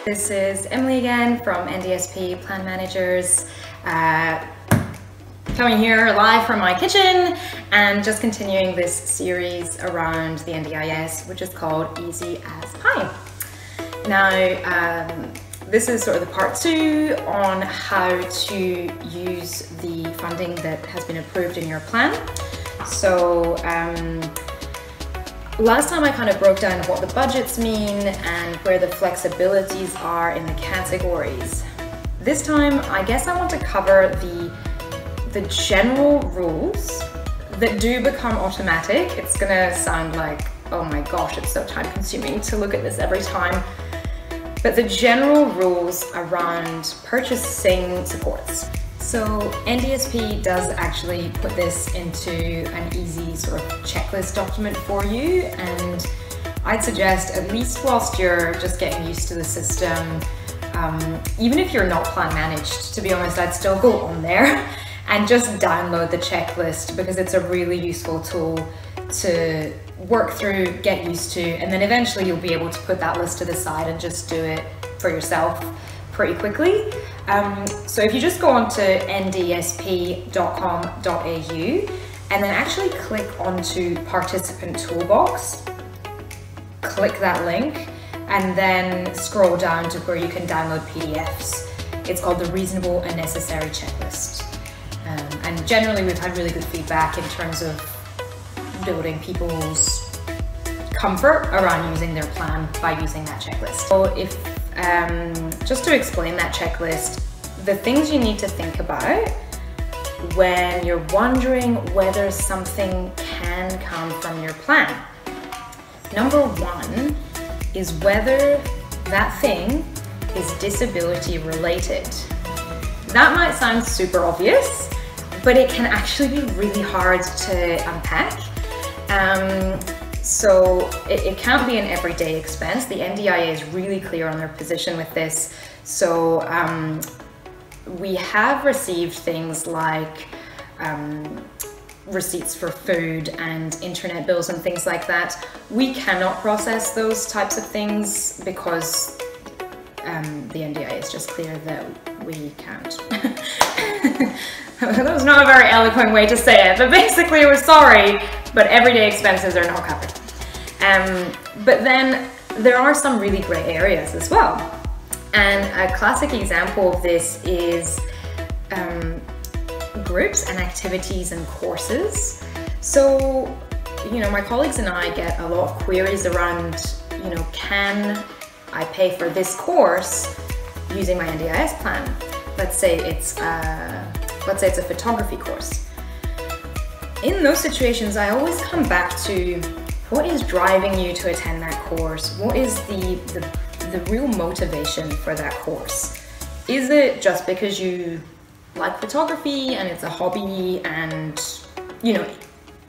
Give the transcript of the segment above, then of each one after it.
This is Emily again from NDSP Plan Managers, coming here live from my kitchen and just continuing this series around the NDIS, which is called Easy as Pie. Now, this is sort of the part 2 on how to use the funding that has been approved in your plan. So last time I kind of broke down what the budgets mean and where the flexibilities are in the categories. This time, I guess I want to cover the general rules that do become automatic. It's gonna sound like, oh my gosh, it's so time consuming to look at this every time. But the general rules around purchasing supports. So NDSP does actually put this into an easy sort of checklist document for you, and I'd suggest, at least whilst you're just getting used to the system, even if you're not plan managed, to be honest, I'd still go on there and just download the checklist, because it's a really useful tool to work through, get used to, and then eventually you'll be able to put that list to the side and just do it for yourself pretty quickly. So if you just go on to ndsp.com.au and then actually click onto Participant Toolbox, click that link, and then scroll down to where you can download PDFs. It's called the Reasonable and Necessary Checklist. And generally we've had really good feedback in terms of building people's comfort around using their plan by using that checklist. So if just to explain that checklist, the things you need to think about when you're wondering whether something can come from your plan. Number 1 is whether that thing is disability related. That might sound super obvious, but it can actually be really hard to unpack. So it can't be an everyday expense. The NDIA is really clear on their position with this. So we have received things like receipts for food and internet bills and things like that. We cannot process those types of things because the NDIA is just clear that we can't. That was not a very eloquent way to say it, but basically we're sorry, but everyday expenses are not covered. But then there are some really gray areas as well. And a classic example of this is groups and activities and courses. So, you know, my colleagues and I get a lot of queries around, you know, can I pay for this course using my NDIS plan? Let's say it's a photography course. In those situations, I always come back to what is driving you to attend that course? What is the real motivation for that course? Is it just because you like photography and it's a hobby, and, you know,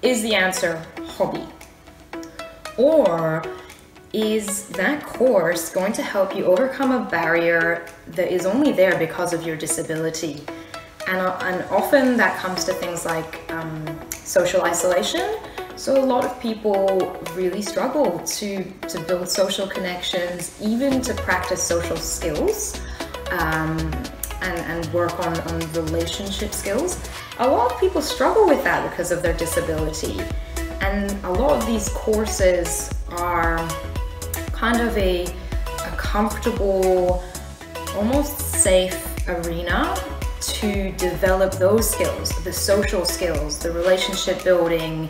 is the answer hobby? Or is that course going to help you overcome a barrier that is only there because of your disability? And often that comes to things like social isolation. So a lot of people really struggle to build social connections, even to practice social skills and work on relationship skills. A lot of people struggle with that because of their disability. And a lot of these courses are kind of a comfortable, almost safe arena to develop those skills, the social skills, the relationship building,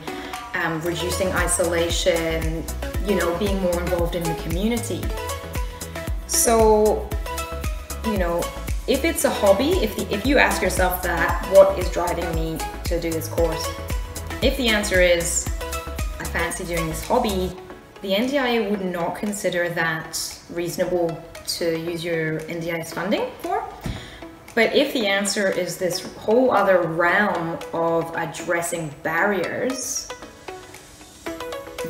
reducing isolation, you know, being more involved in the community. So, you know, if it's a hobby, if you ask yourself that, what is driving me to do this course? If the answer is, I fancy doing this hobby, the NDIA would not consider that reasonable to use your NDIS funding for. But if the answer is this whole other realm of addressing barriers,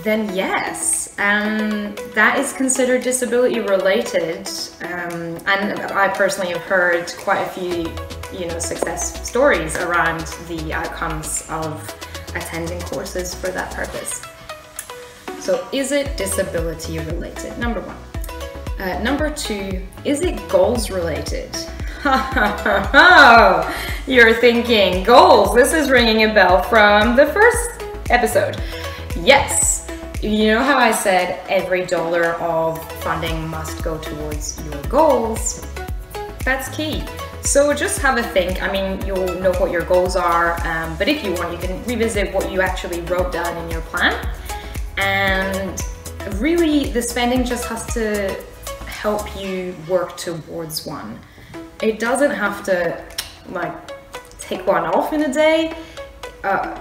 then yes, that is considered disability related. And I personally have heard quite a few, you know, success stories around the outcomes of attending courses for that purpose. So is it disability related? Number 1. Number 2, is it goals related? You're thinking, goals, this is ringing a bell from the first episode. Yes, you know how I said every dollar of funding must go towards your goals? That's key. So just have a think. I mean, you'll know what your goals are, but if you want, you can revisit what you actually wrote down in your plan. And really, the spending just has to help you work towards one. It doesn't have to like take one off in a day.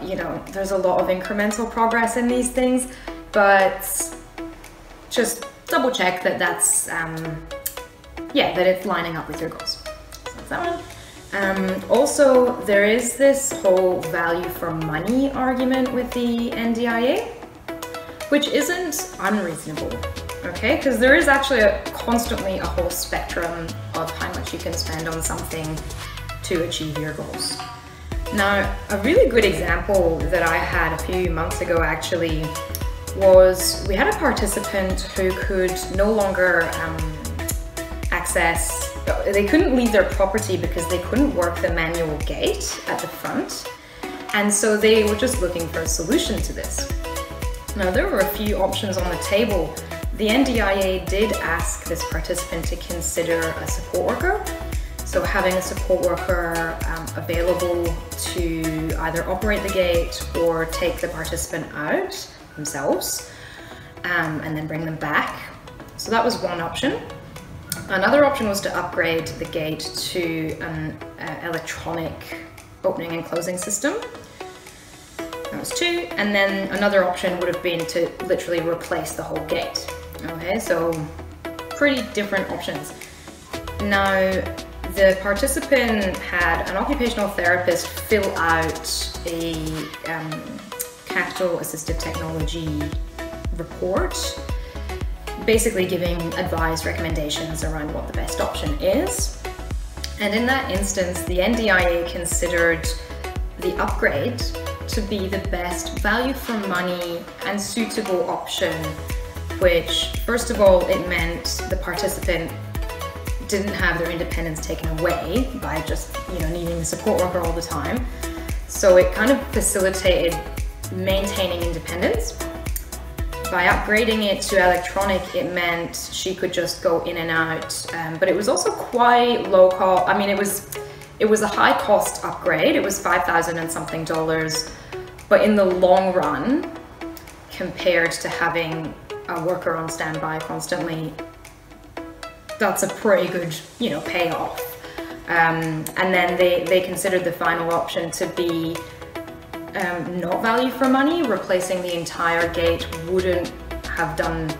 You know, there's a lot of incremental progress in these things, but just double check that that's that it's lining up with your goals. So that's that one. Also, there is this whole value for money argument with the NDIA, which isn't unreasonable, okay? Because there is actually constantly a whole spectrum of how much you can spend on something to achieve your goals. Now, a really good example that I had a few months ago actually was we had a participant who could no longer they couldn't leave their property because they couldn't work the manual gate at the front. And so they were just looking for a solution to this. Now, there were a few options on the table. The NDIA did ask this participant to consider a support worker. So having a support worker available to either operate the gate or take the participant out themselves and then bring them back. So that was one option. Another option was to upgrade the gate to an electronic opening and closing system. That was 2. And then another option would have been to literally replace the whole gate. Okay, so pretty different options. Now, the participant had an occupational therapist fill out a capital assistive technology report, basically giving advice, recommendations around what the best option is. And in that instance, the NDIA considered the upgrade to be the best value for money and suitable option, which first of all, it meant the participant didn't have their independence taken away by just, you know, needing a support worker all the time. So it kind of facilitated maintaining independence. By upgrading it to electronic, it meant she could just go in and out, but it was also quite low cost. I mean, it was a high cost upgrade. It was $5,000 and something, but in the long run, compared to having a worker on standby constantly, that's a pretty good, you know, payoff. And then they considered the final option to be not value for money. Replacing the entire gate wouldn't have done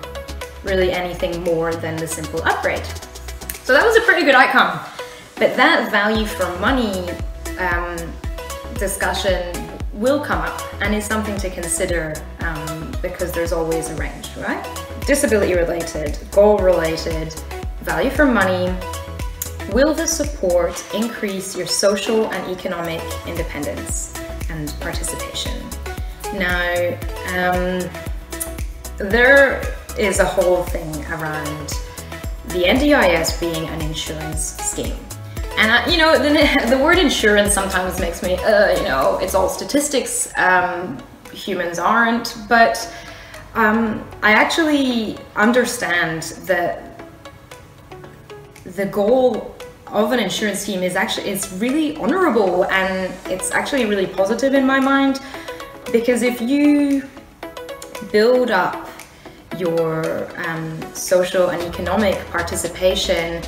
really anything more than the simple upgrade. So that was a pretty good outcome. But that value for money discussion will come up and is something to consider because there's always a range, right? Disability related, goal related, value for money. Will the support increase your social and economic independence and participation? Now, there is a whole thing around the NDIS being an insurance scheme. And you know, the word insurance sometimes makes me, you know, it's all statistics, humans aren't, but I actually understand that the goal of an insurance scheme is it's really honorable, and it's actually really positive in my mind, because if you build up your social and economic participation,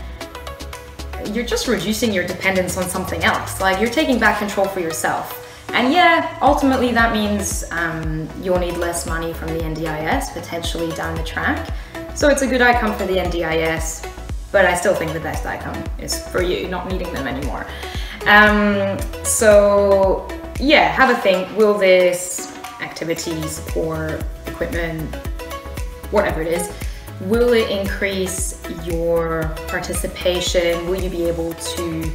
you're just reducing your dependence on something else. Like, you're taking back control for yourself. And yeah, ultimately that means you'll need less money from the NDIS potentially down the track. So it's a good outcome for the NDIS, but I still think the best outcome is for you not needing them anymore. So yeah, have a think. Will this activity, support, equipment, whatever it is, will it increase your participation? Will you be able to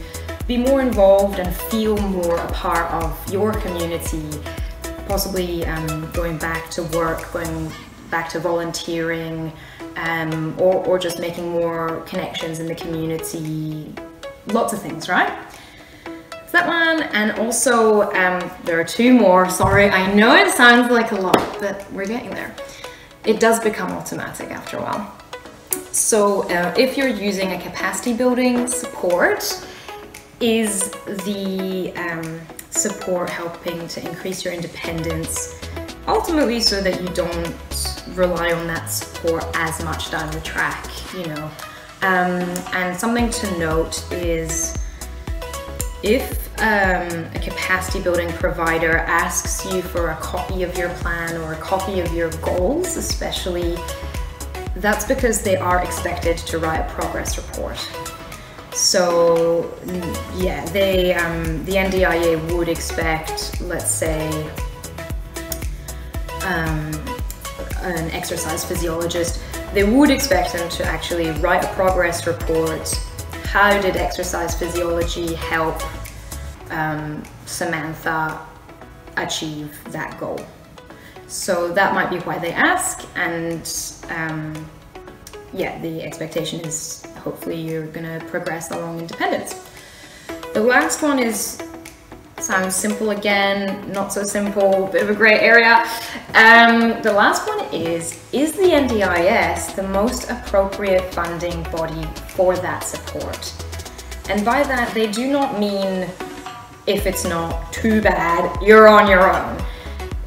be more involved and feel more a part of your community? Possibly going back to work, going back to volunteering, or just making more connections in the community, lots of things, right? So that one, and also there are two more. Sorry, I know it sounds like a lot, but we're getting there. It does become automatic after a while. So if you're using a capacity building support, is the support helping to increase your independence, ultimately so that you don't rely on that support as much down the track, you know. And something to note is if a capacity building provider asks you for a copy of your plan or a copy of your goals, especially, that's because they are expected to write a progress report. So yeah, the NDIA would expect, let's say, an exercise physiologist, they would expect them to actually write a progress report. How did exercise physiology help Samantha achieve that goal? So that might be why they ask, and yeah, the expectation is hopefully you're gonna progress along independence. The last one sounds simple again, not so simple, bit of a gray area. The last one is the NDIS the most appropriate funding body for that support? And by that, they do not mean if it's not too bad, you're on your own.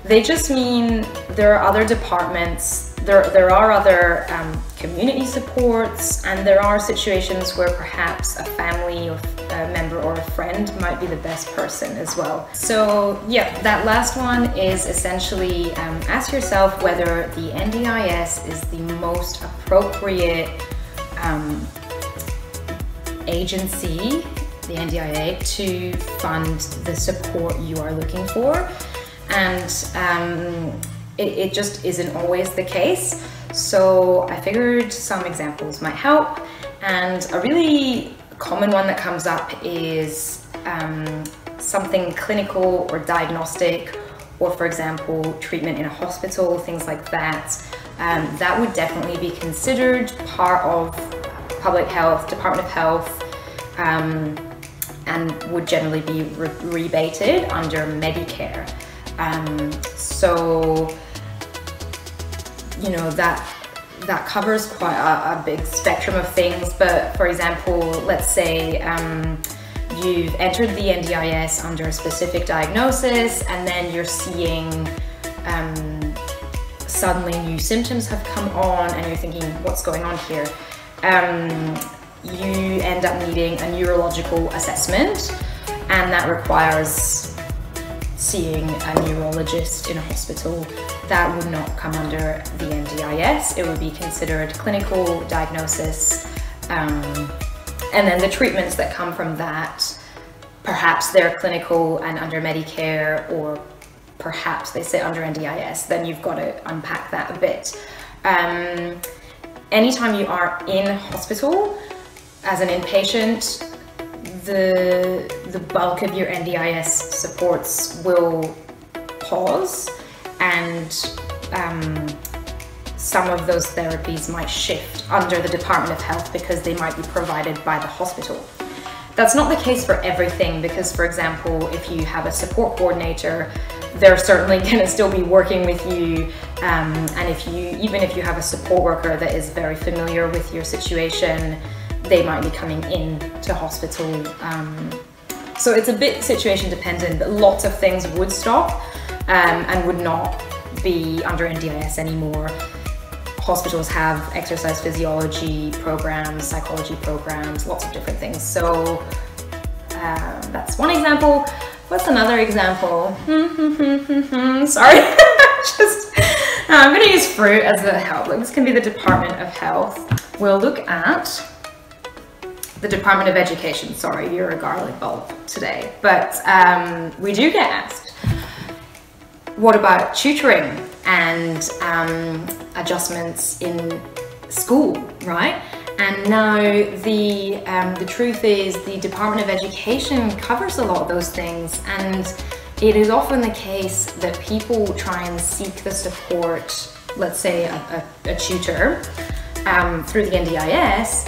They just mean there are other departments, there are other community supports, and there are situations where perhaps a family or a member or a friend might be the best person as well. So yeah, that last one is essentially ask yourself whether the NDIS is the most appropriate agency, the NDIA, to fund the support you are looking for. And it just isn't always the case. So I figured some examples might help. And a really common one that comes up is something clinical or diagnostic, or for example, treatment in a hospital, things like that. That would definitely be considered part of public health, Department of Health, and would generally be rebated under Medicare. So, you know, that covers quite a big spectrum of things. But for example, let's say you've entered the NDIS under a specific diagnosis, and then you're seeing suddenly new symptoms have come on, and you're thinking, what's going on here? You end up needing a neurological assessment, and that requires seeing a neurologist in a hospital. That would not come under the NDIS. It would be considered clinical diagnosis, and then the treatments that come from that, perhaps they're clinical and under Medicare, or perhaps they sit under NDIS. Then you've got to unpack that a bit. Anytime you are in hospital as an inpatient, the bulk of your NDIS supports will pause, and some of those therapies might shift under the Department of Health because they might be provided by the hospital. That's not the case for everything, because for example, if you have a support coordinator, they're certainly going to still be working with you, and even if you have a support worker that is very familiar with your situation, they might be coming in to hospital. So it's a bit situation dependent, but lots of things would stop and would not be under NDIS anymore. Hospitals have exercise physiology programs, psychology programs, lots of different things. So that's one example. What's another example? Sorry, I'm gonna use fruit as a help. Like, this can be the Department of Health. We'll look at the Department of Education. Sorry, you're a garlic bulb today. But we do get asked, what about tutoring and adjustments in school, right? And now the truth is the Department of Education covers a lot of those things, and it is often the case that people try and seek the support, let's say a tutor, through the NDIS,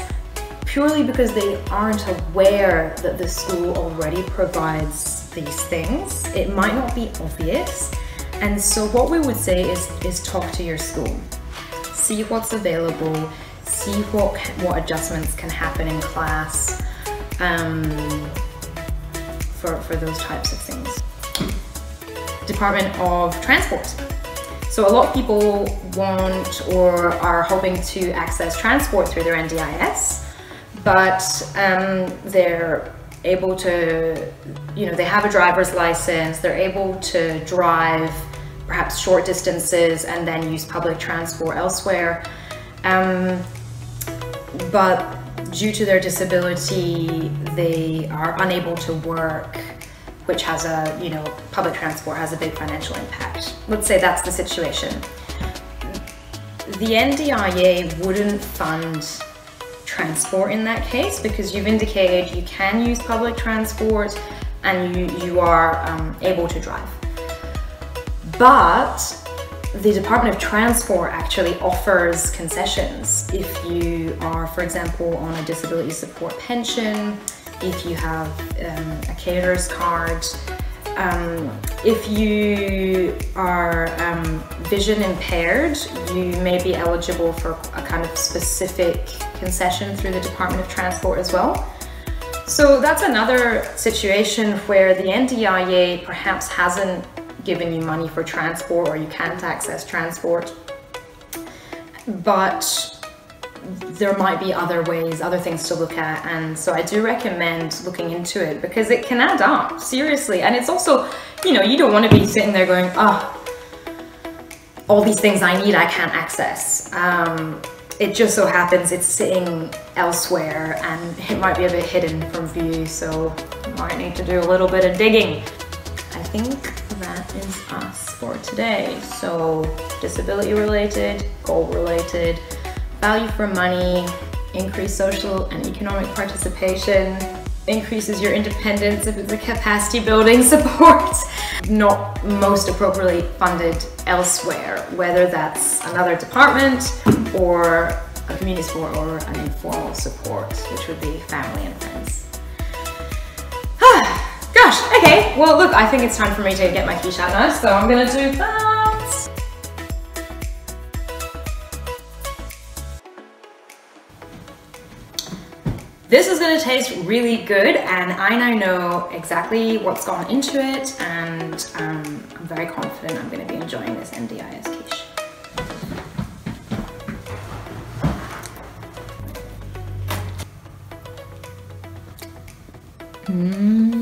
purely because they aren't aware that the school already provides these things. It might not be obvious. And so what we would say is talk to your school. See what's available, see what adjustments can happen in class for those types of things. Department of Transport. So a lot of people want or are hoping to access transport through their NDIS, but they're able to, they have a driver's license, they're able to drive perhaps short distances and then use public transport elsewhere. But due to their disability, they are unable to work, which has public transport has a big financial impact. Let's say that's the situation. The NDIA wouldn't fund transport in that case, because you've indicated you can use public transport and you are able to drive. But the Department of Transport actually offers concessions if you are, for example, on a disability support pension, if you have a caterer's card, if you are vision impaired, you may be eligible for a kind of specific concession through the Department of Transport as well. So that's another situation where the NDIA perhaps hasn't given you money for transport, or you can't access transport, but there might be other ways, other things to look at. And so I do recommend looking into it, because it can add up, seriously. And it's also, you don't want to be sitting there going, oh, all these things I need, I can't access. It just so happens it's sitting elsewhere and it might be a bit hidden from view, so you might need to do a little bit of digging. I think that is us for today. So disability related, goal related, value for money, increased social and economic participation, increases your independence if it's a capacity building support, not most appropriately funded elsewhere, whether that's another department or a community support or an informal support, which would be family and friends. Gosh, okay, well look, I think it's time for me to get my quiche out now, so I'm gonna do that. This is going to taste really good, and I now know exactly what's gone into it, and I'm very confident I'm going to be enjoying this NDIS quiche. Mmm.